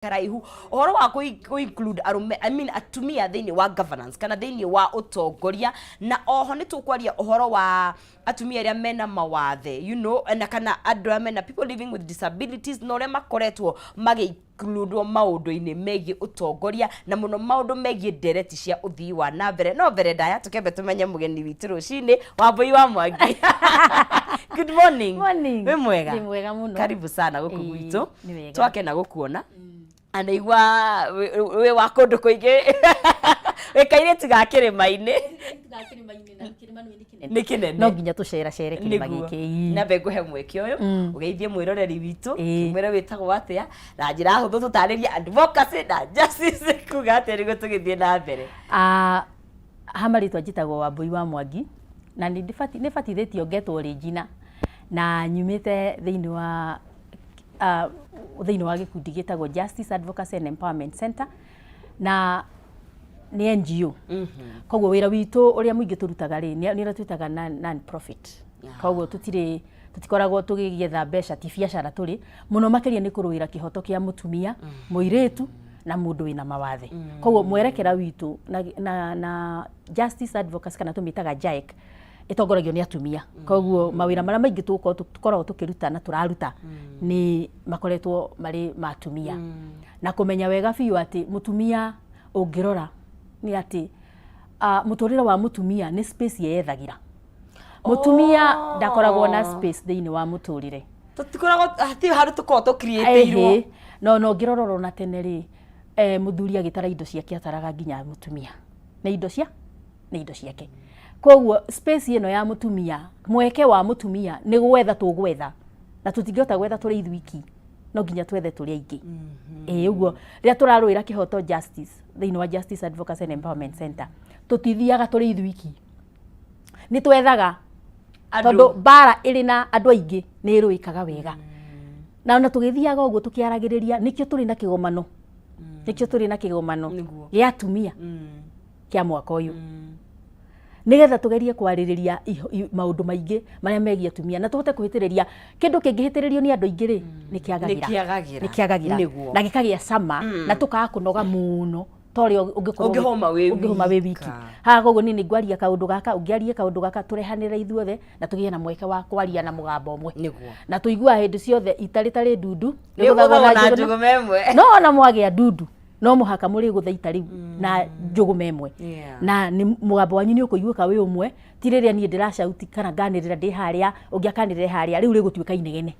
karaihu ohoro wa ku include arume atumia thiini wa governance kana thiini wa utongoria na oho ni tukwaria ohoro wa atumia ria mena mawathe na kana andu mena people living with disabilities no re makoretwo include maundu-ini megie utongoria na muno maundu megie ndereti cia uthii wa na mbere no mbere ndaya tukembe tumenye mugeni witu rucini Wambui wa Mwangi. Good morning. Morning. We mwega? Ni mwega muno. Karibu sana guku gwitu. Twakena gukuona. Anaigua we wa kundu kuingi wekaire tiga kirima-ini ni kinene no nginya tucera cere kirima giki na benguhe mweke uyu ugeithie mwiroreri witu mwire witagwo atia na njira huthu tutariria advocacy na justice kuga atiri gutugithie na mbere. Hamaritwa njitagwo Wambui wa Mwangi na ni batithitio ngetwo Regina na nyumite thiini wa gikundi gitagwo Justice Advocacy and Empowerment Center na ni NGO. Koguo wira witu uria muingi turutaga ri ni ra twitaga non profit. Koguo tutikoragwo tugigetha mbeca ti biacara turi muno makiria ni kuruira kihoto kia mutumia muiretu na mundu wina mawathe. Koguo mwerekera witu na Justice Advocacy kana tumitaga JAEC itongoragio ni atumia. Koguo mawira maria maingi tukoragwo tukiruta na turaruta ni makoretwo mari matumia na kumenya wega biu ati mutumia ungirora ni ati muturira wa mutumia ni space yethagira. Mutumia ndakoragwo na space thiini wa muturire. Tutikoragwo ati haru tukoragwo createirwo no ngirororo na tene ri muthuri agitara indo ciake ataraga nginya mutumia na indo ciake. Koguo space ino ya mutumia mweke wa mutumia ni gwetha tugwetha na tutingihota gwetha turi ithwiki no nginya twethe turi aingi. Uguo ria turaruira kihoto justice thiini wa Justice Advocacy and Empowerment Center tutithiaga turi ithwiki ni twethaga tondu bara iri na andu aingi ni iruikaga wega na tugithiaga uguo tukiaragiriria nikio turi na kigomano gia atumia kia mwaka uyu nigetha tugerie kwaririria maundu maingi maria megie atumia na tuhote kuhitiriria kindu kingihitiririo ni andu aingi ri ni kiagagira na gikagia sama na tukaa kunoga muno tori ungihoma we wiki koguo ni ngwaria kaundu gaka ungiarie kaundu gaka turehanire ithuothe na tugie na mweke wa kwaria na mugambo umwe na tuigua hindi ciothe itari ndundu ni guthagwo na njugume imwe no na mwagia ndundu no muhaka muri guthaita riu na njugume imwe na ni mugambo wanyu ni ukuiguka wi umwe ti riria ni ndiracauti kana nganirira ndi haria ungiakanirire haria riu rigutuika inegene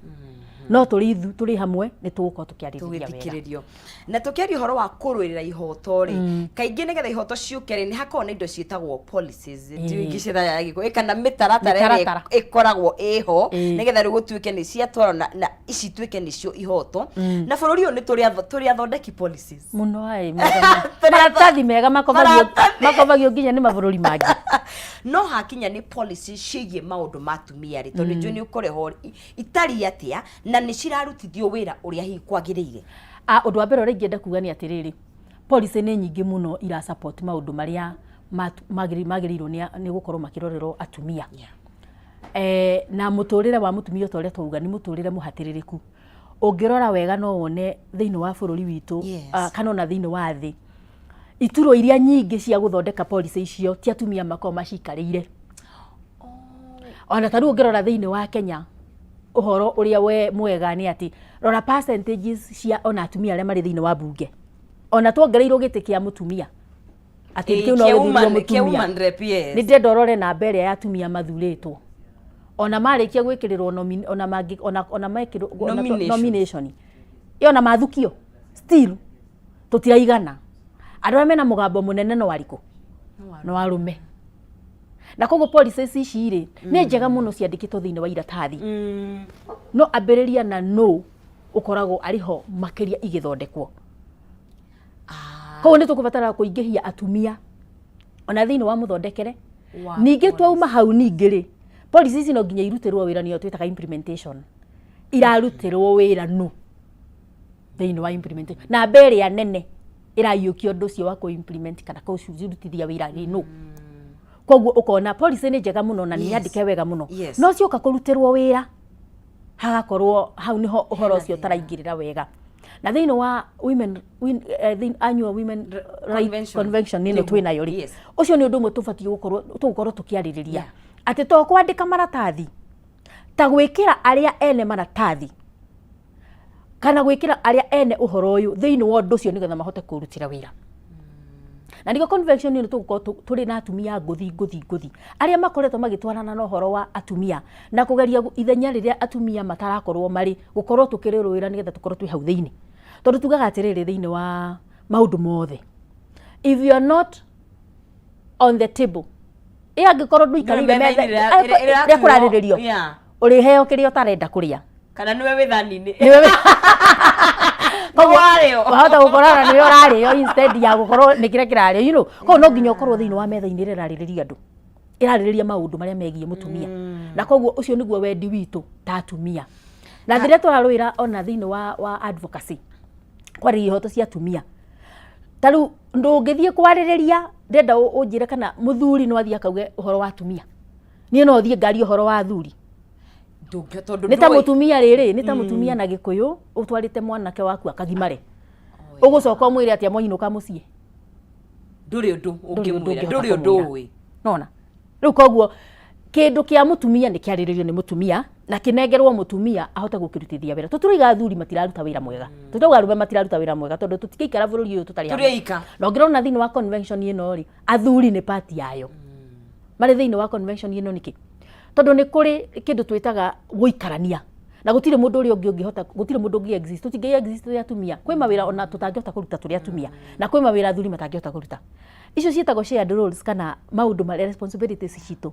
no turi hamwe ni tugukorwo tukiaririria na tukiaria horo wa kurwirira ihoto ri kaingi nigetha ihoto ciukere ni hakorwo na indo ciitagwo policies ingicitha ya giko kana mitaratara ikoragwo iho nigetha rigutuike ni ciatwaro na ici tuike nicio ihoto na bururi uyu ni turi athondeki policies muno maratathi mega makovagio nginya ni mabururi mangi no hakinya ni policies cigie maundu matumia ri tondu njui ni ukoreho itari atia na ni cirarutithio wira uria hi kwagiriire. Undu wa mbere uria ingenda kuga ni atiriri policy ni nyingi muno ira support maundu maria magirirwo ni gukorwo makirorerwo atumia. Na muturire wa mutumia utoria tuuga ni muturire muhatiririku. Ungirora wega no wone thiini wa bururi witu kana na thiini wa thi ituro iria nyingi cia guthondeka policy icio ti atumia makoma macikarire. Ona taru ungirora thiini wa Kenya uhoro uria we mwega ni ati rora percentages cia ona atumia aria mari thiini wa bunge ona tuongereirwo giti kia mutumia ati kiu no githurio mutumia ni ndendo rore na mbere ya atumia mathuritwo ona marikia gwikirirwo ona mekirwo nomination iyo na mathukio still tutiraigana andu mena mugambo munene no wariku no arume na koguo policies ici ri ni njega muno ciandikitwo thiini wa iratathi no ambiriria na no ukoragwo ariho makiria igithondekwo. Koguo ni tukubatara kuingihia atumia ona thiini wa muthondekere ningi twauma hau ningi ri policies no nginya irutirwo wira niyo twitaga implementation irarutirwo wira no thiini wa implementation na mbere ya nene irayukio ndu cio wa ku implement kana ku cirutithia wira ri no koguo ukona policy ni njega muno na ni yandike wega muno no cioka kurutirwo wira hagakorwo hau niho uhoro ucio taraingirira wega na thĩinĩ wa annual women rights convention nĩ twĩnayo rĩ, ũcio nĩ ũndũ ũmwe tũgũkorwo tũkĩarĩrĩria atĩ to kwandĩka maratathi ta gwĩkĩra arĩa ene maratathi kana gwĩkĩra arĩa ene ũhoro ũyũ thĩinĩ wa ũndũ ũcio nĩgetha mahote kũrutĩra wĩra. Na nĩko convention nĩ tũgũkorwo tũrĩ na atumia ngũthi arĩa makoretwo magĩtwarana na ũhoro wa atumia na kũgeria ithenya rĩrĩa atumia matarakorwo marĩ gũkorwo tũkĩrũĩra nĩgetha tũkorwo twĩ hau thĩinĩ. Tondũ tugaga atĩrĩrĩ thĩinĩ wa maũndũ mothe, if you are not on the table, angĩkorwo ndũikarĩire metha ĩrĩa kũrarĩrĩrio ũrĩheo kĩrĩa ũtarenda kũrĩa kana nĩwe wĩthani-inĩ wahota gũkorana nĩwe ũrarĩo instead ya gũkorwo nĩ kĩrĩa kĩrarĩo, you know. Koguo no nginya ũkorwo thĩinĩ wa metha-inĩ ĩrĩa ĩrarĩrĩria andũ, ĩrarĩrĩria maũndũ marĩa megiĩ mũtumia. Na koguo ũcio nĩguo wendi witũ ta atumia. Na rĩrĩa tũrarũĩra ona thĩinĩ wa advocacy kwarĩrĩria ihoto cia atumia, ta rĩu ndũngĩthiĩ kwarĩrĩria ndenda ũnjĩre kana mũthuri no athiĩ akauge ũhoro wa atumia, niĩ no thiĩ ngarie ũhoro wa athuri. Nĩ ta mũtumia rĩrĩ, nĩ ta mũtumia na Gĩkũyũ ũtwarĩte mwanake waku akagimare, ũgũcoka ũmwĩre atĩa mwainũka mũciĩ, ndũrĩ ũndũ ũngĩmwĩra, ndũrĩ ũndũ ũĩ. Nona rĩu koguo kĩndũ kĩa mũtumia nĩ kĩarĩrĩrio nĩ mũtumia na kĩnengerwo mũtumia ahote gũkĩrutithia wĩra. Tũtũraiga athuri matiraruta wĩra mwega, tũtauga arũme matiraruta wĩra mwega tondũ tũtikaikara bũrũri ũyũ tũtarĩ hamwe. Na ũngĩrona thĩinĩ wa convention ĩno rĩ, athuri nĩ part yayo marĩ thĩinĩ wa convention ĩno nĩkĩ? Tondũ nĩ kũrĩ kĩndũ twĩtaga gũikarania na gũtirĩ mũndũ ũrĩa ũngĩ ũngĩhota, gũtirĩ mũndũ ũngĩ exist, tũtingĩ exist tũrĩ atumia. Kwĩ mawĩra ona tũtangĩhota kũruta tũrĩ atumia na kwĩ mawĩra athuri matangĩhota kũruta. Icio ciĩtagwo shared roles kana maũndũ marĩa responsibilities citũ.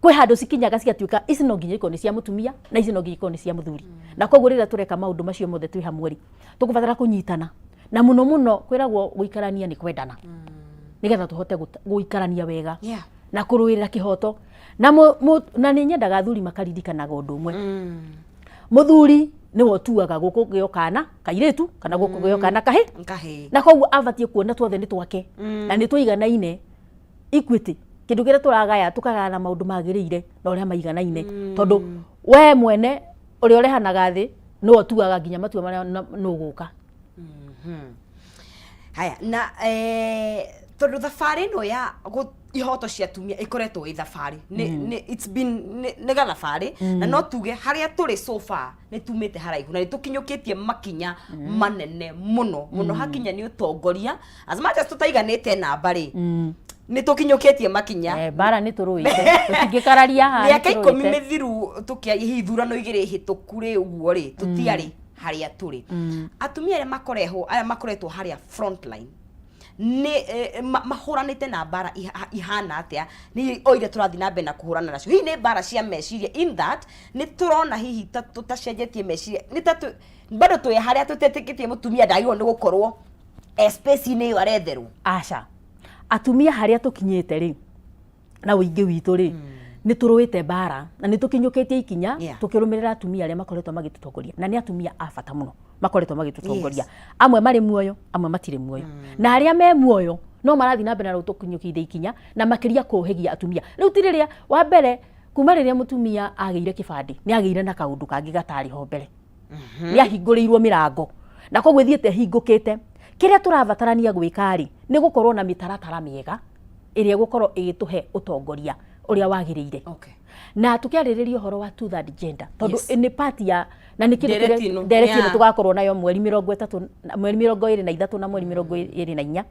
Kwĩ handũ cikinyaga cigatuĩka ici no nginya ikorwo nĩ cia mũtumia na ici no nginya ikorwo nĩ cia mũthuri. Na koguo rĩrĩa tũreka maũndũ macio mothe twĩ hamwe rĩ, tũkũbatara kũnyitana na mũno mũno kwĩragwo gũikarania nĩ kwendana nĩgetha tũhote gũikarania wega na kũrũĩrĩra kĩhoto. Na nĩ nyendaga athuri makaririkanaga ũndũ ũmwe, mũthuri nĩwe ũtuaga gũkũ gĩo kana kairĩtu kana gũkũ gĩo kana kahĩ, na koguo abatiĩ kuona tuothe nĩ twake na nĩ tũiganaine equity. Kĩndũ kĩrĩa tũragaya tũkagayana maũndũ magĩrĩire na ũrĩa maiganaine, tondũ we mwene ũrĩa ũrehanaga thĩ nĩwe ũtuaga nginya matua marĩa nũgũka. Haya, na tondũ thabarĩ ĩno ya ihoto cia atumia ikoretwo ĩ thabarĩ, it's been nĩ gathabarĩ, na no tuge harĩa tũrĩ so far nĩ tumĩte haraihu na nĩ tũkinyũkĩtie makinya manene mũno hakinya nĩ ũtongoria. As much as tũtaiganĩte namba rĩ, nĩ tũkinyũkĩtie makinya bara nĩ tũrũĩte tũtingĩkararia haha. Mĩaka 10 mĩthiru tũkĩhihi ithurano igĩrĩ hĩtũku rĩ ũguo rĩ, tũtiarĩ harĩa tũrĩ. Atumia arĩa makoretwo harĩa front line nĩ mahũranĩte na mbara ihana atĩa, nĩ oire tũrathiĩ na mbere na kũhũrana nacio. Hihi nĩ mbara cia meciria, in that nĩ tũrona hihi tũtacenjetie meciria, nĩ ta bado twĩ harĩa tũtetĩkĩtie mũtumia ndagĩrĩirwo nĩ gũkorwo space-inĩ ĩyo aretherwo. Aca, atumia harĩa tũkinyĩte rĩ na ũingĩ witũ rĩ, nĩ tũrũĩte mbara na nĩ tũkinyũkĩtie ikinya tũkĩrũmĩrĩra atumia arĩa makoretwo magĩtũtongoria, na nĩ atumia a bata mũno makoretwo magĩtũtongoria. Amwe marĩ muoyo, amwe matirĩ muoyo, na arĩa me muoyo no marathiĩ na mbere na gũtũkinyũkĩria ikinya na makĩria kũũhĩgia atumia. Rĩu ti rĩrĩa wa mbere kuma rĩrĩa mũtumia agĩire kĩbandĩ nĩ agĩire na kaũndũ kangĩ gatarĩ ho mbere, nĩ ahingũrĩirwo mĩrango na koguo thiĩte hingũkĩte. Kĩrĩa tũrabatarania gwĩka rĩ nĩ gũkorwo na mĩtaratara mĩega ĩrĩa gũkorwo ĩgĩtũhe ũtongoria ũrĩa wagĩrĩire. Na tũkĩarĩrĩria ũhoro wa two-third gender tondũ nĩ part ya na nĩ kĩndũ kĩrĩa ndereti ĩno tũgakorwo nayo mweri 23 mweri 23 na mweri 24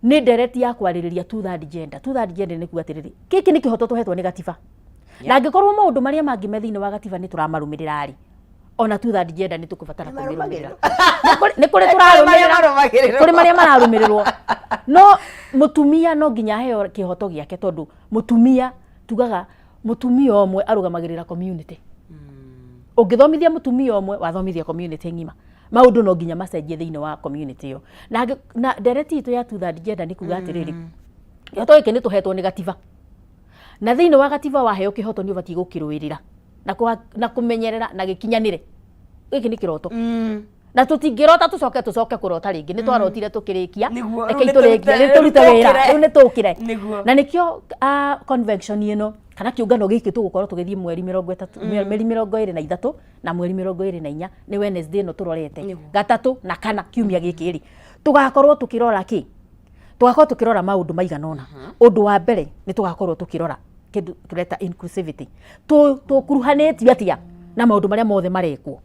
nĩ ndereti ya kwarĩrĩria two-third gender. Two-third gender nĩ kuuga atĩrĩrĩ, gĩkĩ nĩ kĩhoto tũhetwo nĩ gatiba, na angĩkorwo maũndũ marĩa mangĩ me thĩinĩ wa gatiba nĩ tũramarũmĩrĩra rĩ, ona two-third gender nĩ tũkũbatara kũrũmĩrĩra. Nĩ kũrĩ tũrarũmĩrĩra, kũrĩ marĩa mararũmĩrĩrwo, no mũtumia no nginya aheo kĩhoto gĩake tondũ mũtumia tugaga mũtumia ũmwe arũgamagĩrĩra community. Ũngĩthomithia mũtumia ũmwe wathomithia community ng'ima. Maũndũ no nginya macenjie thĩinĩ wa community ĩyo. Na ndereti itũ ya two-third gender nĩ kuuga atĩrĩrĩ, kĩhoto gĩkĩ nĩ tũhetwo nĩ gatiba, na thĩinĩ wa gatiba waheo kĩhoto nĩ ũbatiĩ gũkĩrũĩrĩra na kũmenyerera na gĩkinyanĩre. Gĩkĩ nĩ kĩroto na tutingirota tucoke kurota ringi ni twarotire tukirikia Niguo, reke rĩu iturikia nĩtũrute- ni turute wira nĩtũkĩre. riu ni tukire Niguo. na nikio convention ino kana kiungano giki tugukorwo tugithie mweri 30 mweri 23 na mweri 24 ni Wednesday ino turorete Niguo. gatatu na kana kiumia giki ri tugakorwo tukirora ki tugakorwo tukirora maundu maiganona undu wa mbere ni tugakorwo tukirora kindu kireta inclusivity tukuruhanĩtio atia na maundu maria mothe marekwo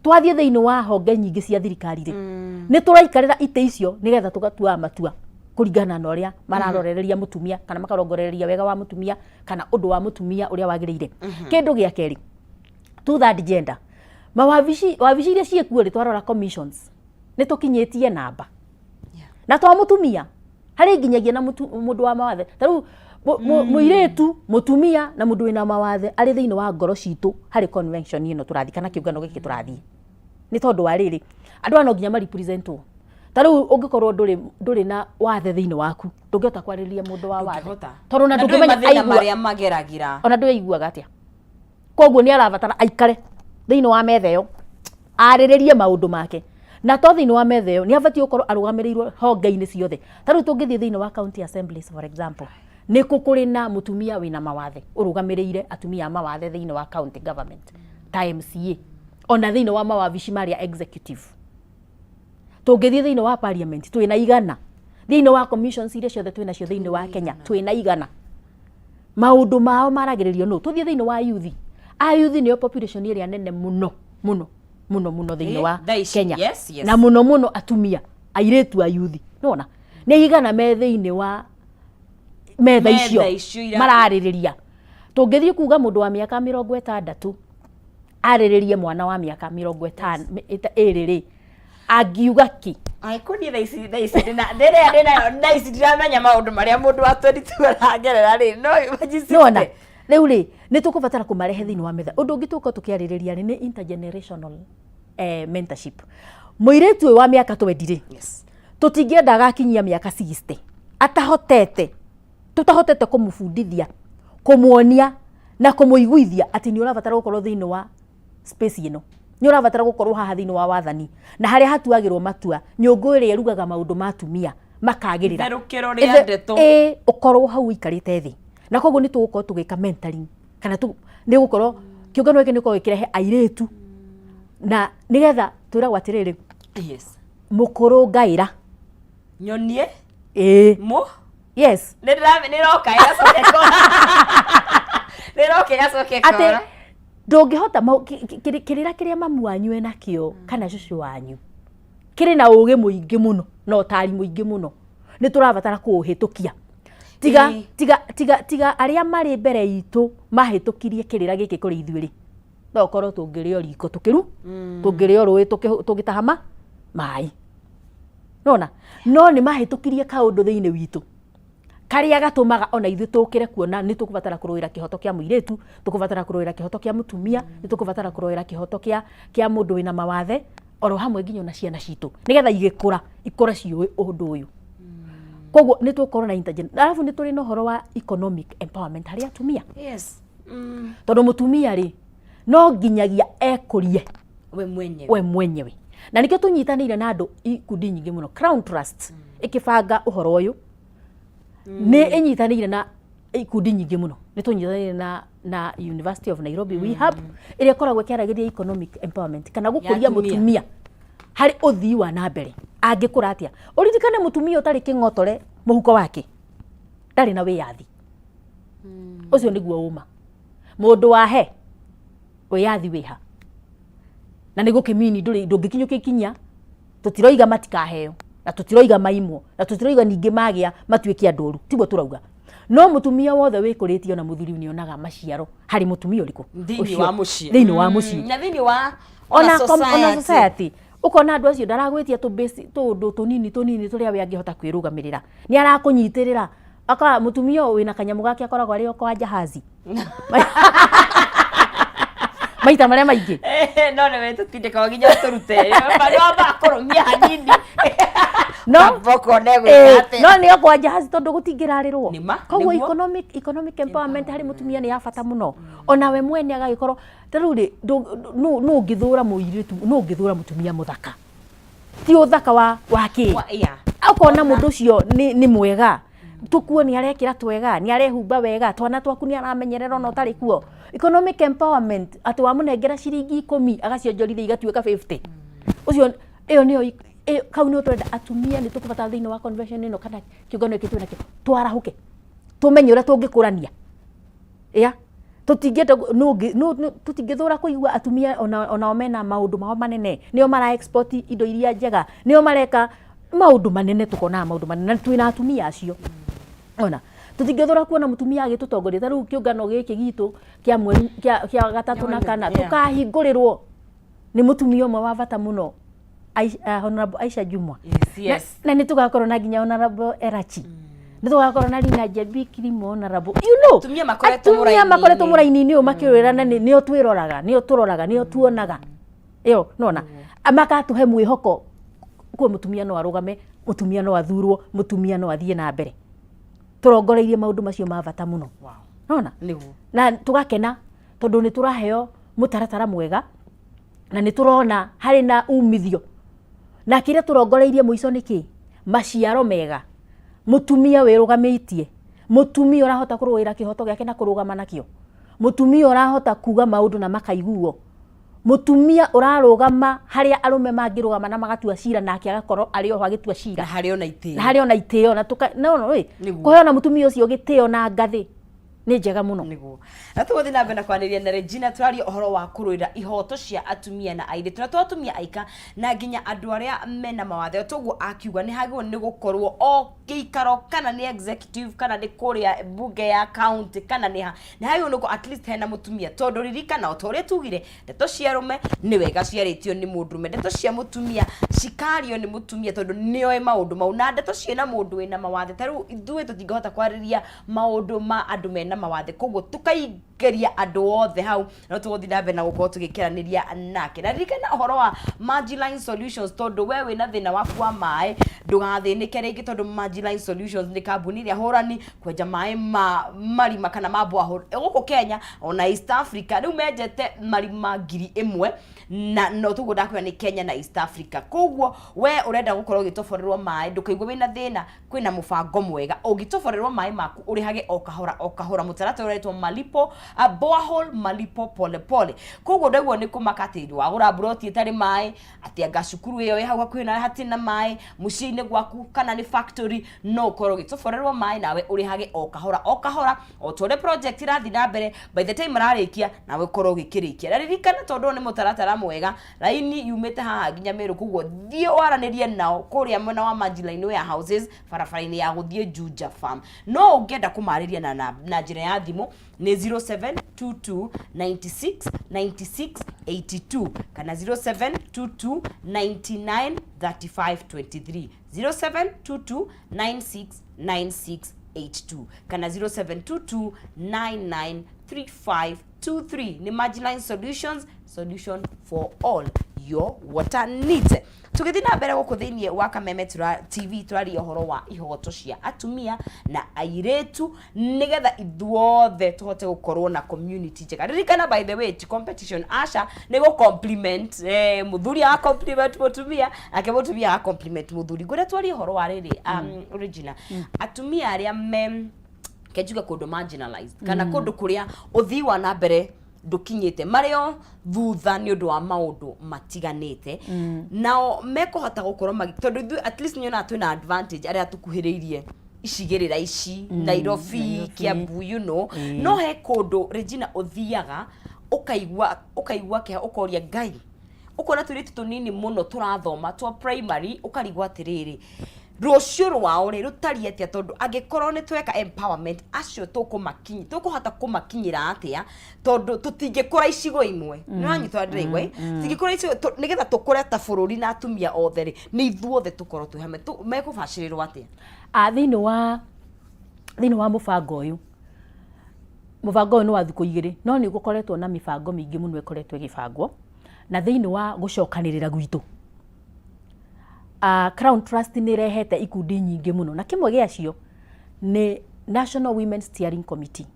twathie thiini wa honge nyingi cia thirikari ri ni turaikarira ite icio nigetha tugatua matua kuringana na uria mararorereria mutumia kana makarongorereria wega wa mutumia kana undu wa mutumia uria wagiriire kindu gia keri to that gender wabici iria ciekuo ri twarora commissions ni tukinyitie namba na twa mutumia hari nginyagia na mundu wa mawathe taru muiretu mutumia na mundu wina mawathe ari thiini wa ngoro citu hari convention ino turathi kana kiungano giki turathi ni tondu wa riri andu ano nginya representwo taru ungikorwo nduri na wathe thiini waku ndungihota kwariria mundu wa wathe tondu na ndungimenya aigua maria mageragira ona nduiguaga atia koguo ni arabatara aikare thiini wa metha iyo ariririe maundu make na to thiini wa metha iyo ni abatie gukorwo arugamirirwo honge-ini ciothe taru tungithie thiini wa county assemblies for example ni kukuri na mutumia wina mawathe urugamirire atumia mawathe thiini wa county government ta MCA ona thiini wa mawabici maria executive tungithie thiini wa parliament twina igana thiini wa commissions iria ciothe twina cio thiini wa Kenya twina igana maundu mao maragiririo no tuthie thiini wa youth youth ni population iria nene muno thiini wa Kenya na muno atumia airetu a youth nona ni igana me thiini wa metha icio maraririria tungithie kuga mundu wa miaka 60 ariririe mwana wa miaka 50 iriri angiuga ki ai kuni thaisi ndina ndiramenya maundu maria mundu wa 22 aragerera ri no nona riu ri ni tukubatara kumarehe thiini wa metha undu ungi tuko tukiaririria ni intergenerational mentorship muiretu wa miaka 20 tutingienda gakinyia miaka 60 atahotete tutahotete kumufundithia kumuonia na kumuiguithia ati ni urabatara gukorwo thiini wa space ino ni urabatara gukorwo haha thiini wa wathani na haria hatuagirwo matua nyungu iria irugaga maundu ma atumia makagirira therukiro ria ndeto ukorwo hau ikarite thi na koguo ni tugukorwo tugika mentoring kana ni gukorwo kiungano giki ni gukorwo gikirehe airetu na nigetha twiragwo atiriri mukuru ngaira nyonie mu yes niroka yacoke ko ati ndungihota kirira kiria mamu wanyu enakio kana cucu wanyu kiri na ugi muingi muno na utari muingi muno ni turabatara kuhitukia tiga aria mari mbere itu mahitukirie kirira giki kuri ithuiri no korwo tungirio riko tukiru tungirio rui tugitahama mai nona no ni mahitukirie kaundu thiini witu karia gatumaga ona ithu tukire kuona ni tukubatara kuruira kihoto kia muiretu tukubatara kuruira kihoto kia mutumia ni tukubatara kuruira kihoto kia mundu wina mawathe oro hamwe nginya na ciana citu nigetha ikura ciui undu uyu koguo ni tukorwo na alafu ni turi no horo wa economic empowerment hari atumia tondu mutumia ri no nginyagia ekurie we mwenyewe na nikio tunyitanire na andu ikundi nyingi muno Crown Trust ikibanga uhoro uyu ni inyitanire na ikundi nyingi muno ni tunyitanire na University of Nairobi WeHub iria koragwo kiaragiria economic empowerment kana gukuria mutumia hari uthii wa na mbere angikura atia uririkane mutumia utari kingotore muhuko wake ndari na wiyathi ucio niguo uma mundu wahe wiyathi wiha na nigo kimini ndungikinyuka ikinya tutiroiga matikaheo na tutiroiga maimwo na tutiroiga ningi magia matuike andoru tiguo turauga no mutumia wothe wikuritio na muthuri ni onaga maciaro hari mutumia uriku thiini wa mucii na thiini wa ona society ukona andu acio ndaragwitia tundu tunini turia we angihota kwirugamirira ni arakunyitirira aka mutumia wina kanyamu gake akoragwo ari kwa jahazi maita maria maingi no ne wetu tindika nginya turute bado aba koromia hanini no boko negwikate no nĩ okwa jahazi tondu gutingĩrarĩrwo Nĩma, koguo nĩguo. economic empowerment harĩ mũtumia nĩ ya bata mũno ona we mwene agagĩkorwo tarĩu rĩ no ũngĩthũra mũirĩtu no ũngĩthũra mũtumia mũthaka ti ũthaka wa kĩ akona mũndũ ũcio nĩ mwega tukuo nĩ arekĩra twega nĩ arehumba wega twana twaku nĩ aramenyerera ona ũtarĩ kuo economic empowerment atĩ wamũnengera ciringi 10 agacionjorithia igatuĩka 50 ũcio ĩyo nĩyo kau nĩ tũrenda atumia nĩ tũkũbata thĩinĩ wa convention ĩno kana kĩũngano gĩkĩ twĩnakĩo twarahũke tũmenye ũrĩa tũngĩkũrania tũtingĩthũra kũigua atumia onao mena maũndũ mao manene nĩo mara export indo iria njega nĩo mareka maũndũ manene tũkonaga maũndũ manene twĩna atumia acio ona tũtingĩthũra kuona mũtumia agĩtũtongoria ta rĩu kĩũngano gĩkĩ gitũ kĩa mweri kĩa gatatũ na kana tũkahingũrĩrwo nĩ mũtumia ũmwe wa bata mũno Honorable Aisha Jumwa na nĩ tũgakorwo na nginya Honorable Erachi nĩ tũgakorwo na Lina Jebi Kirimo Honorable atumia makoretwo mũraini-inĩ ũyũ makĩrũĩrana nĩo twĩroraga nĩo tũroraga nĩo tuonaga ĩyo nona makatũhe mwĩhoko kwa mũtumia no arũgame mũtumia no athurwo mũtumia no athiĩ na mbere tũrongoreirie maũndũ macio ma bata mũno nona na tũgakena tondũ nĩ tũraheo mũtaratara mwega na nĩ tũrona harĩ na umithio na kĩrĩa tũrongoreirie mũico nĩkĩ maciaro mega mũtumia wĩrũgamĩtie mũtumia ũrahota kũrũĩra kĩhoto gĩake na kũrũgama nakĩo mũtumia ũrahota kuga maũndũ na makaiguo mũtumia ũrarũgama harĩa arũme mangĩrũgama na magatua cira nake agakorwo arĩ oho agĩtua cira na harĩ ona itĩo na kũheana mũtumia ũcio gĩtĩo na ngathĩ nĩ njega mũno nĩguo na tũgũthiĩ na mbere na kwanĩria na Regina tũraria ũhoro wa kũrũĩra ihoto cia atumia na airĩtu na atumia aika na nginya andũ arĩa mena mawathe toguo akiuga nĩ hagĩrĩirwo nĩ gũkorwo o gĩikaro kana nĩ executive kana nĩ kũrĩa bunge ya county kana nĩ hagĩrĩirwo nĩ at least hena mũtumia tondũ ririkana o ta ũrĩa tugire ndeto cia arũme nĩ wega ciarĩtio nĩ mũndũrũme ndeto cia mũtumia cikario nĩ mũtumia tondũ nĩoĩ maũndũ mau na ndeto ciĩna mũndũ wĩna mawathe ta rĩu ithuĩ tũtingĩhota kwarĩria maũndũ ma andũ mena mawathe koguo tũkaingĩria andũ othe hau no tũgũthiĩ na mbere na gũkorwo tũgĩkĩranĩria nake na ririkana ũhoro wa Marginline Solutions tondũ we wĩna thĩna waku wa maĩ ndũgathĩnĩke rĩngĩ tondũ Marginline Solutions nĩ kambuni ĩrĩa hũrani kwenja maĩ marima kana ma borehole gũkũ Kenya ona East Africa rĩu menjete marima 1,000 na no tũguo ndakwĩra nĩ Kenya na East Africa koguo we ũrenda gũkorwo ũgĩtoborerwo maĩ ndũkaigwe wĩna thĩna kwĩna mũbango mwega ũngĩtoborerwo maĩ maku ũrĩhage o kahora mũtaratara ũretwo malipo borehole malipo pole pole koguo ndaiguo nĩ kũmakatĩirwo wagũra broti ĩtarĩ maĩ atĩ anga cukuru ĩyo ĩ hau hakuhĩ na hatirĩ maĩ mũciĩ-inĩ gwaku kana nĩ factory no ũkorwo ũgĩtoborerwo maĩ nawe ũrĩhage o kahora o tũrĩ project irathiĩ na mbere by the time mararĩkia nawe ũkorwo ũgĩkĩrĩkia na ririkana tondũ nĩ mũtaratara mwega raini yumĩte haha nginya Meru koguo thiĩ waranĩrie nao kũrĩa mwena wa Marginline warehouses barabara-inĩ ya gũthiĩ Juja Farm no ũngĩenda kũmarĩria na njĩra ya thimũ nĩ 0722969682 kana 0722993523 0722969682 kana 0722993523 ni Marginline Solutions, solution for all your water needs. Tugĩthiĩ na mbere gũkũ thĩinĩ wa Kameme TV tũraria ũhoro wa ihoto cia atumia na airĩtu nĩgetha ithuothe tũhote gũkorwo na community njega. Ririkana by the way competition Asha nĩ gũ compliment mũthuri a compliment mũtumia ake mũtumia a compliment mũthuri. Ngũrĩa twaria ũhoro wa rĩrĩ Regina atumia arĩa me kenjuga kũndũ marginalized kana kũndũ kũrĩa ũthii wa na mbere ndukinyite mario thutha ni undu wa maundu matiganite nao mekuhota gukorwo tondu at least nyona twina advantage aria tukuhiriirie icigirira ici Nairobi Kiambu no he kundu Regina uthiaga ukaigwa ke ukoria Ngai ukona turitu tunini muno turathoma twa primary ukarigwa atiriri rũciũ rwao rĩ rũtari atia tondu angĩkorwo nĩ tweka empowerment acio tũkũhota kũmakinyĩra atia tondu tũtingĩkũra icigo imwe nĩ wanyitwa ndĩraigua tũtingĩkũra icigo nĩgetha tũkũre ta bũrũri na atumia othe rĩ nĩ ithuothe tũkorwo twĩ hamwe mekũbacĩrĩrwo atia thĩinĩ wa mũbango ũyũ nĩ wa thikũ 2 no nĩ gũkoretwo na mĩbango mĩingĩ mũno ĩkoretwo ĩgĩbangwo na thĩinĩ wa gũcokanĩrĩra gwitũ Crown Trust nĩ rehete ikundi nyingĩ mũno na kimwe gĩacio nĩ National Women's Steering Committee.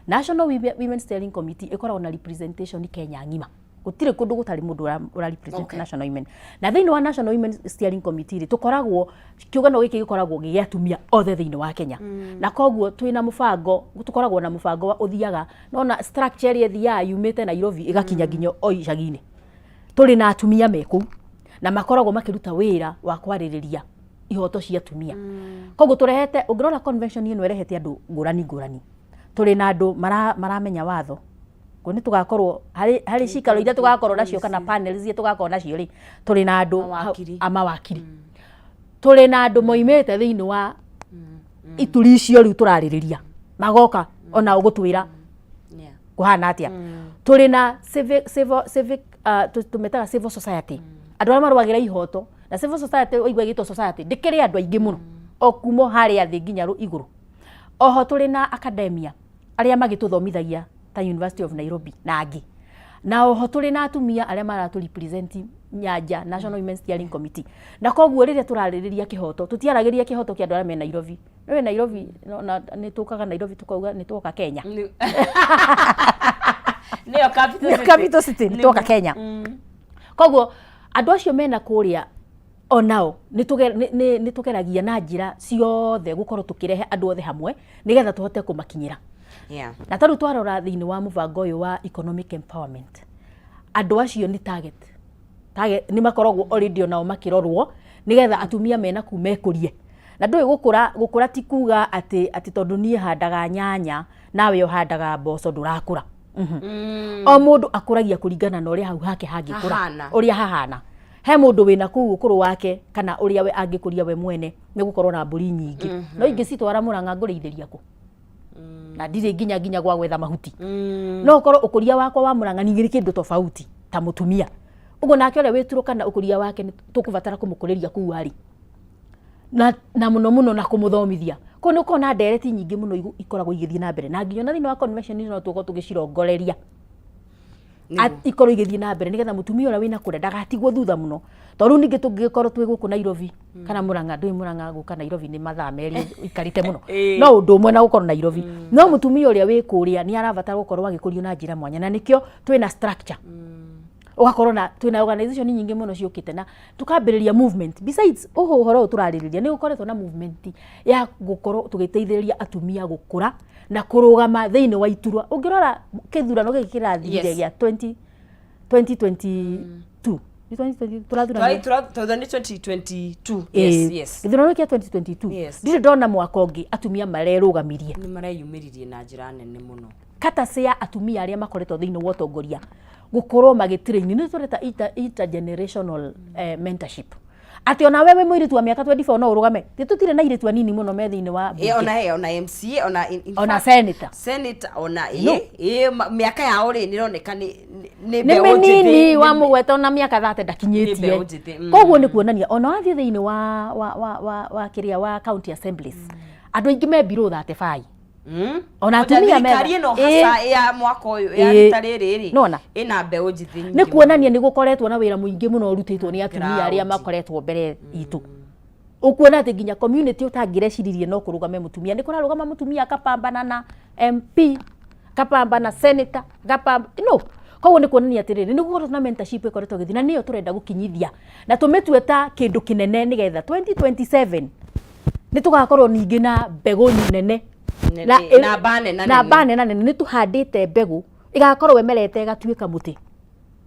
National Women's Steering Committee ĩkoragwo na representation Kenya ng'ima. Gũtirĩ kũndũ gũtarĩ mũndũ ũra represent National Women. Na thĩinĩ wa National Women's Steering Committee tũkoragwo kĩũngano gĩkĩ gĩkoragwo gĩa atumia othe thĩinĩ wa Kenya. Na koguo twĩna mũbango, tũkoragwo na mũbango wa ũthiaga nona structure ĩrĩa thiaga yumĩte Nairobi ĩgakinya nginya o icagi-inĩ. Tũrĩ na atumia meku na makoragwo makĩruta wĩra wa kwarĩrĩria ihoto cia atumia. Koguo tũrehete, ũngĩrora convention ĩno ĩrehete andũ ngũrani. Tũrĩ na andũ maramenya watho. Nĩ tugakorwo harĩ cikaro iria tugakorwo nacio kana panels iria tugakorwo nacio ri tũrĩ na andũ amawakiri. Tũrĩ na andũ moimĩte thĩinĩ wa ituri icio rĩu tũrarĩrĩria magoka ona ũgũtwĩra kuhana atia. Tũrĩ na civic tumetaga civil society, andũ arĩa marũagĩra ihoto na civil society oigwa gĩtwo society ndĩkĩrĩ andũ aingĩ mũno o kuuma harĩa thĩ nginya igũrũ. Oho tũrĩ na academia arĩa magĩtũthomithagia ta University of Nairobi na angĩ. Na oho tũrĩ na atumia arĩa maratũ represent nyanja National Women's Steering Committee. Na koguo rĩrĩa tũrarĩrĩria kĩhoto tũtiaragĩria kĩhoto kĩa andũ arĩa me Nairobi. Nĩ Nairobi nĩ tũkaga Nairobi tukauga nĩ twoka Kenya. Nĩyo capital city nĩ twoka Kenya. Koguo andũ acio mena kũrĩa onao nĩ tũgeragia na njĩra ciothe gũkorwo tũkĩrehe andũ othe hamwe nĩgetha tũhote kũmakinyĩra. Na tarĩu twarora thĩinĩ wa mũbango ũyũ wa economic empowerment, andũ acio nĩ target nĩ makoragwo already onao makĩrorwo nĩgetha atumia mena ku mekũrie. Na ndũĩ gũkũra ti kuga atĩ tondũ niĩ handaga nyanya nawe ũhandaga mboco ndũrakũra. O mũndũ akũragia kũringana na ũrĩa hau hake hangĩkũra ũrĩa hahana. He mũndũ wĩna kũu ũkũrũ wake kana ũrĩa we angĩkũria we mwene nĩ gũkorwo na mbũri nyingĩ. No ingĩcitwara Mũrang'a ngũrĩithĩria kũ? Na ndirĩ nginya gwa gwetha mahuti. No ũkorwo ũkũria wakwa wa Mũrang'a ningĩ kĩndũ tofauti ta mũtumia. Ũguo nake ũrĩa wĩturũkana ũkũria wake tũkũbatara kũmũkũrĩria kũu arĩ. Na mũno na kũmũthomithia. Ko nĩ ũkorwo na ndereti nyingĩ mũno ikoragwo igĩthiĩ na mbere. Na nginya na thĩinĩ wa convention ĩno tũkorwo tũgĩcirongoreria. Ikorwo igĩthiĩ na mbere nĩgetha mũtumia ũrĩa wĩna kũrĩa ndagatigwo thutha mũno. Tondũ ningĩ tũngĩkorwo twĩ gũkũ Nairobi kana Mũrang'a, ndũĩ Mũrang'a gũka Nairobi nĩ mathaa merĩ ikarĩte mũno. No ũndũ ũmwe na gũkorwo Nairobi. No mũtumia ũrĩa wĩ kũrĩa nĩ arabatara gũkorwo agĩkũrio na njĩra mwanya na nĩkĩo twĩna structure. Ũgakorwo na twĩna organization nyingĩ mũno ciũkĩte na tukambĩrĩria movement. Besides ũhoro ũyũ tũrarĩrĩria nĩ gũkoretwo na movement ya gũkorwo tũgĩteithĩrĩria atumia gũkũra na kũrũgama thĩinĩ wa iturwa. Ũngĩrora kĩthurano gĩkĩ kĩrathire gĩa 2022 gĩthurano kĩa 2022 ndirĩ ndona mwaka ũngĩ atumia marerũgamirie. Nĩ mareyumĩririe na njĩra nene mũno. Katase ya atumia arĩa makoretwo thĩinĩ wa ũtongoria gũkorwo magĩtrain nĩ tũreta intergenerational mentorship. Ati ona wewe mũiritu wa mĩaka 24 no ũrũgame. Tũtirĩ na airĩtu anini mũno me thĩinĩ wa ona MCA ona senator ona mĩaka yao rĩ nĩroneka nĩ mbeũ njĩthĩ wa mũgweta ona mĩaka 30 ndakinyĩtie. Koguo nĩ kuonania ona wathiĩ thĩinĩ wa kĩrĩa wa county assemblies andũ aingĩ me below 35. Ona atumia me ya mwaka ũyũ ya rita rĩrĩ ĩna mbeũ njĩthĩ nyingĩ. Nĩ kuonania nĩ gũkoretwo na wĩra mũingĩ mũno ũrutĩtwo nĩ atumia arĩa makoretwo mbere itũ. Ũkuona atĩ nginya community ũtangĩreciririe no kũrũgame mũtumia nĩ kũrarũgama mũtumia akapambana na MP kapambana na senator no. Koguo nĩ kuonania atĩrĩrĩ nĩ gũkorwo na mentorship ĩkoretwo gĩthiĩ na nĩyo tũrenda gũkinyithia na tũmĩtue ta kĩndũ kĩnene nĩgetha 2027 nĩ tũgakorwo ningĩ na mbegũ nene na bane nĩ tũhandĩte mbegũ igakorwo wemerete igatuĩka mũtĩ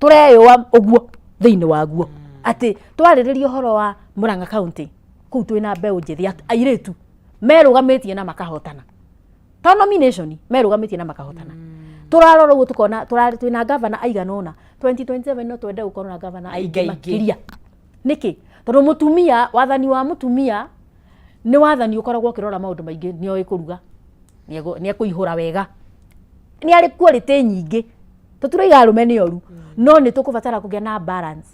tũreyũa ũguo thĩinĩ waguo atĩ twarĩrĩria ũhoro wa Mũrang'a county kũu twĩna mbeũ njĩthĩ airĩtu merũgamĩtie na makahotana ta nomination merũgamĩtie na makahotana. Tũrarora ũguo tukona twĩna governor aigana ũna 2027 no twende gũkorwo na governor aingĩ makĩria. Nĩkĩ? Tondũ mũtumia wathani wa mũtumia nĩ wathani ũkoragwo ũkĩrora maũndũ maingĩ nĩ oĩ kũruga nĩ ekũihũra wega nĩ arĩ quality nyingĩ tũtiraiga arũme nĩ oru no nĩ tũkũbatara kũgĩa na balance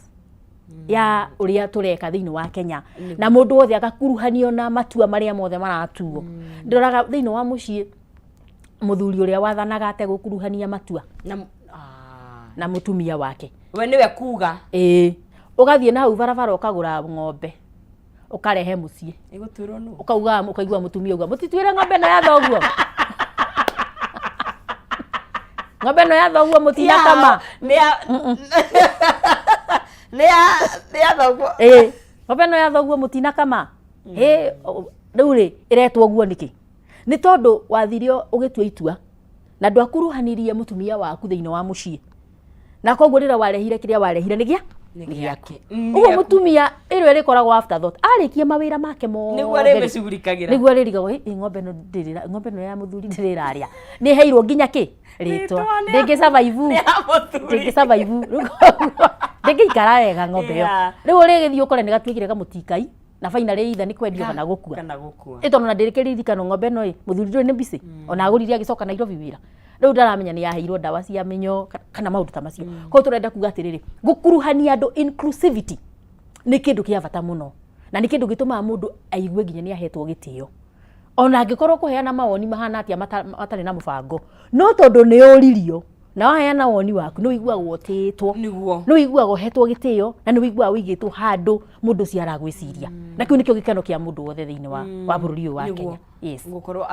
ya ũrĩa tũreka thĩinĩ wa Kenya na mũndũ wothe agakuruhanio na matua marĩa mothe maratuo. Ndoraga thĩinĩ wa mũciĩ mũthuri ũrĩa wathanaga ategũkuruhania matua na mũtumia wake we nĩwe kuga ũgathiĩ na hau barabara ũkagũra ng'ombe ukarehe mucii iguturo no ukauga ukaigua mutumia uga mutitwire ng'ombe no ya thoguo ng'ombe no ya thoguo mutina kama ni ya thoguo ng'ombe no ya thoguo mutina kama riu ri iretwo guo niki ni tondu wathirio ugitua itua na ndwakuruhanirie mutumia waku thiini wa mucii na koguo rira warehire kiria warehire ni giake uguo mutumia iro irikoragwo afterthought arikie mawira make mo niguo rimecugurikagira niguo ririgago ng'ombe no ya muthuri ndiriraria ni heirwo nginya ki ritwa ndingi survive ndingiikara wega ng'ombe yo riu rigithio kore ni gatwikire kamutikai na finally either ni kwendio kana gukua itono na ndirikiririkano ng'ombe no muthuri nduri ni busy ona agurire agicoka Nairobi wira riu ndaramenya ni yaheirwo dawa cia minyo kana maundu ta macio ko turenda kuga atiriri gukuruhania andu inclusivity ni kindu kia bata muno na ni kindu gituma mundu aigue nginya ni ahetwo gitio ona angikorwo kuheana mawoni mahana atia matari na mubango no tondu ni uririo na waheana woni waku no igua gotitwo no igua gohetwo gitio na no igua wigitwo handu mundu ciara gwiciria na kiu nikio gikeno kia mundu wothe thiini wa bururi uyu wa Kenya yes gukorwo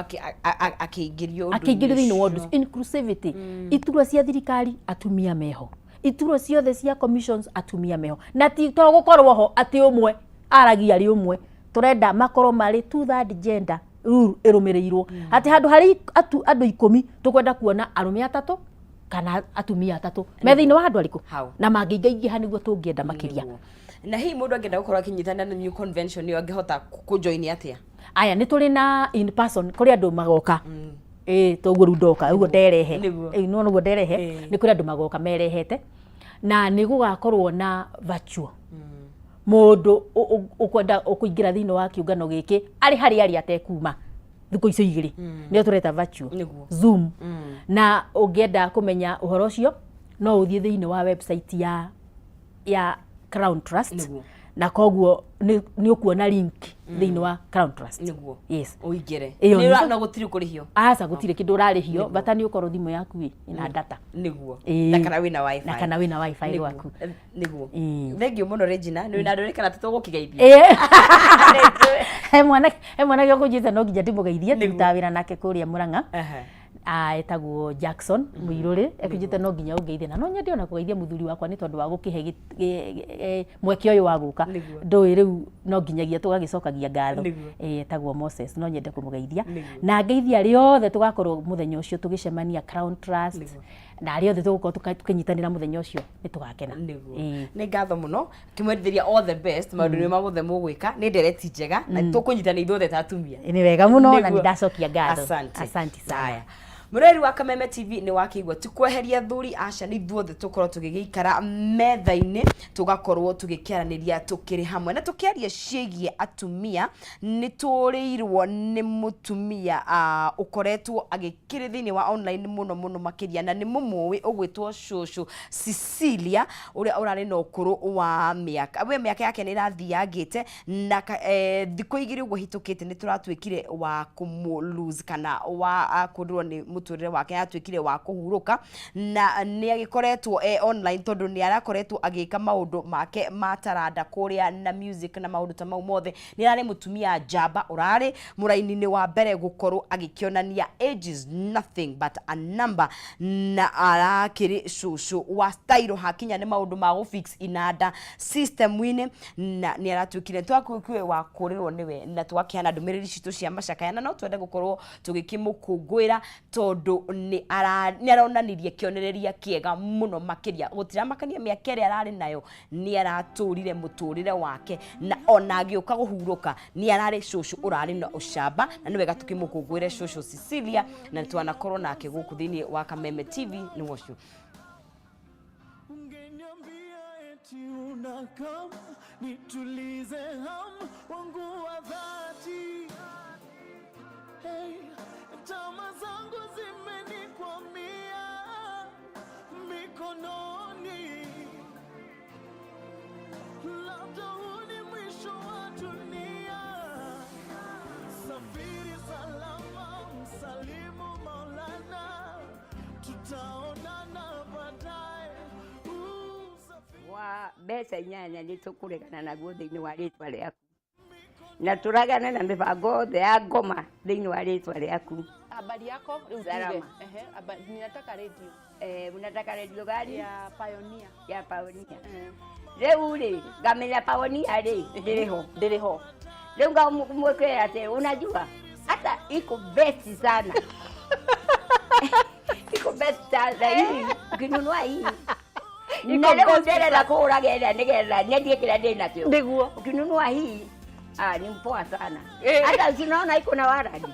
akiingirio thiini wa inclusivity iturwa cia thirikari atumia meho iturwa ciothe cia commissions atumia meho na ti to gukorwo ho ati umwe aragia ri umwe turenda makorwo mari 2/3 gender rule irumirirwo ati handu hari andu 10 tukwenda kuona arume 3 kana atumia 3 me thiini wa andu ariku na mangiingaingiha niguo tungienda makiria na hii mundu angienda gukorwo akinyitana na new convention yo angihota kujoin atia aya ni turi na in person kuri andu magoka toguo ru ndoka uguo nderehe no nuguo nderehe ni kuri andu magoka merehete na ni gugakorwo na virtual mundu ukwenda ukuingira thiini wa kiungano giki ari hari atekuma thiku icio igiri nio tureta virtual Zoom na ungienda kumenya uhoro ucio no uthie thiini wa website ya Crown Trust na koguo ni ukuona link thiini wa Crown Trust yes uingire ni na gutiri kurihio asa gutiri kindu urarihio bata ni ukorwo thimu yaku ina data niguo na kana wina wifi waku niguo thengio muno Regina ni na ndoreka na tutugukigeithia he mwana gyo kujita no nginya ndimugeithie ndutawira nake kuria Murang'a etagwo Jackson Muiruri ekujite no nginya ungeithie na no nyende ona kugeithia muthuri wakwa ni tondu wa gukihe mweke uyu wa guka ndoi riu no nginyagia tugagicokagia ngatho etagwo Moses no nyende kumugeithia na ngeithia ari othe tugakorwo muthenya ucio tugicemania Crown Trust na ari othe tugukorwo tukinyitanira muthenya ucio ni tugakena ni ngatho muno kimwendithia all the best maundu ni maguthe mugwika ni ndereti njega na tukunyitana ithuothe tatumia ni wega muno na ndacokia ngatho asante sana Mureri wa Kameme TV ni wakigwa tikweheria thuri aca ni thuothe tukorwo tugigikara metha-ini tugakorwo tugikiaraniria tukiri hamwe na tukiaria ciigie atumia ni turiirwo ni mutumia ukoretwo agikiri thiini wa online muno makiria na ni mumui ugwitwo Shushu Cecilia uria urari na ukuru wa miaka yake ni rathiangite na thiku igiri ugo hitukite ni turatwikire wa kumulose kana wa kudurwo ni muturire wake atwikire wa kuhuruka na ni agikoretwo online tondu ni arakoretwo agika maundu make mataranda kuria na music na maundu ta mau mothe ni arari mutumia jamba urari muraini-ini wa mbere gukorwo agikionania age is nothing but a number na arakiri Shushu wa style hakinya ni maundu ma gufix inanda system wine na ni aratwikire twakwiwe wa kurirwo niwe na twakiana ndumiriri citu cia macakayana no twende gukorwo tugikimukungwira tondu ni aronanirie kionereria kiega muno makiria gutira makania miaka iri arari nayo ni araturire muturire wake na ona agiuka guhuruka ni arari Shushu urari na ucamba na ni wega tukimukungwire Shushu Cecilia na twanakorwo nake guku thiini wa Kameme TV ni washu nitulize ham wangu wa dhati tama zangu zimenikwamia mikononi labda huu ni mwisho wa dunia safiri salama msalimu Maulana tutaonana baadaye wa mbeca inyanya nitukuregana naguo thiini wa ritwa riaku na turagana na mibango the ya ngoma thĩinĩ wa rĩtwa rĩaku. Habari yako? Salama. Ninataka radio. Unataka radio gani? Ya Pioneer. Ya Pioneer. Rĩu rĩ, ngamenya Pioneer rĩ, ndĩrĩho. Rĩu ngamwĩkwĩra atĩ unajua hata iko best sana. Iko best sana hii. Ukinunua hii. Na leo nderera kũraga ĩrĩa nĩgetha nyendie kĩrĩa ndĩnakĩo. Nĩguo. Ukinunua hii ni mpoa sana. Hata unaona iko na waradi.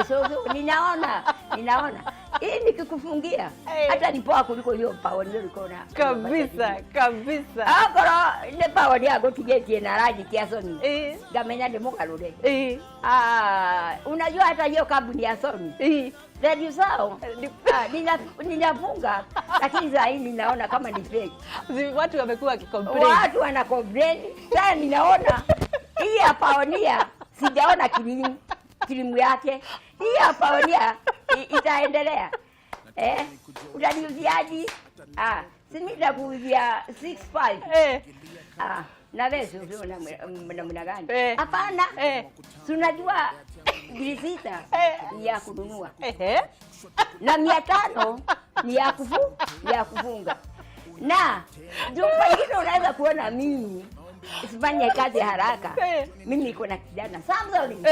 So ninaona. Hii nikikufungia hata ni poa kuliko hiyo Pioneer uko na. Kabisa. Akoro ile Pioneer yako tigetie na rangi kia Sony. Ngamenya ndi mugarure. Unajua hata hiyo kampuni ya Sony. Radio zao ninafunga lakini saa hii ninaona kama ni fake. Watu wamekuwa wakicomplain. Watu wana complain. Sasa ninaona hii ya Pioneer sijaona kilimu yake. Hii ya Pioneer itaendelea. Utaniuziaje? Si nitakuuzia 65. Na wewe sio namna gani? Hapana. Si unajua grisita ya kununua. Na 500 ni ya kufunga. Na ndio pengine unaweza kuona mimi sifanye kazi haraka. Mimi niko na kijana Samson.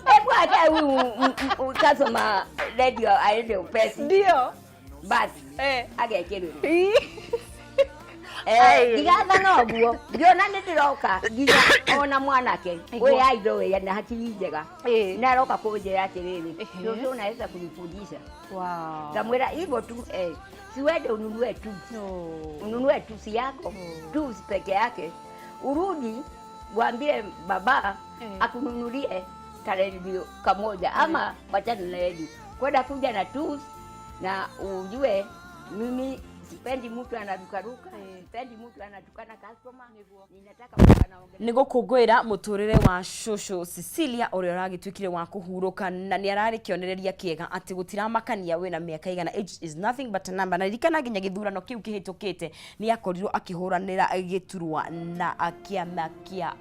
Hebu hata huyu customer radio aende upesi. Ndio. Basi agekero. Digatha no guo ndiona nĩ ndĩroka nginya ona mwanake we aido we na hakiri njega na roka kũnjĩra atĩrĩrĩ ndio unaweza kunifundisha. Wow. Ngamwĩra hivyo tu si wewe ununue tu. Ununue tu si yako tu peke yake, urudi waambie baba akununulie karedio kamoja ama wachana na redio kwenda kuja na tools. Na ujue mimi sipendi mtu anarukaruka, sipendi mtu anatukana customer. Ninataka mtu anaongea. Nigukungwira muturire wa Shosho Cecilia uria uragitwikire wa kuhuruka na ni arari kionereria kiega ati gutiramakania wina miaka igana. Age is nothing but a number. Na rikana ginya githurano kiu kihitukite ni akorirwo akihuranira giturwa na akiamakia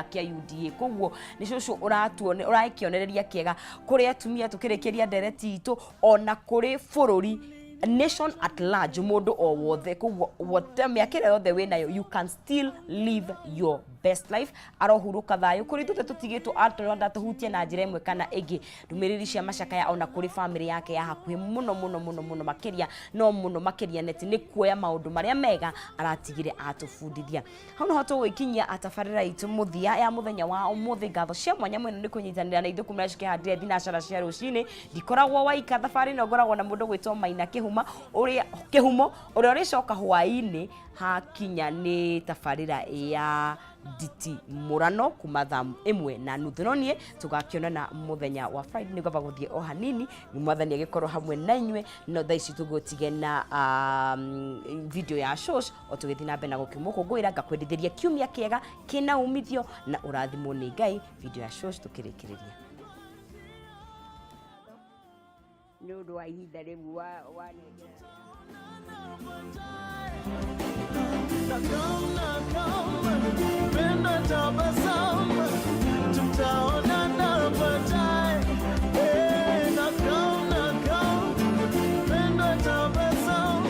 kia UDA. Koguo ni Shosho uratuone urakionereria kiega kuri atumia tukirikiria ndereti itu ona kuri bururi nation at large mundu o wothe. Koguo wote miakire yothe winayo you can still live your best life. Arohuruka thayo kuri tute tutigitwo atwanda tuhutie na njira imwe kana ingi. Ndumiriri cia macakaya ona kuri family yake ya hakuhi muno makiria no muno makiria neti ni kuoya maundu maria mega aratigire atufundithia. Hau no hoto gwikinyia atafarira itu muthia ya muthenya wa umuthi. Ngatho cia mwanya mwene ni kunyitanira na ithuku mrashike handire thinacara cia rucini ndikoragwo waika thafari no ngoragwo na mundu gwitwo Maina Kihuma uria uricoka hwaini hakinya ni tafarira ya Diti Murano kuma thaa 1:30 no nie tugakionana muthenya wa Friday ni gwaba guthie o hanini ni mwathani agikorwo hamwe na inywe no thaa ici tugutige na video ya Shosh o tugithi na mbere na gukimukungwira ngakwendithĩria kiumia kiega kina umithio na urathimo ni Ngai. Video ya Shosh tukirikiriria nĩ ũndũ wa ihinda rĩu wa Penda tabasamu, tutaonana baadaye. Penda tabasamu,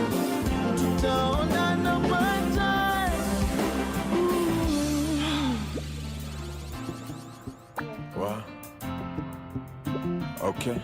tutaonana baadaye. Wow. Okay.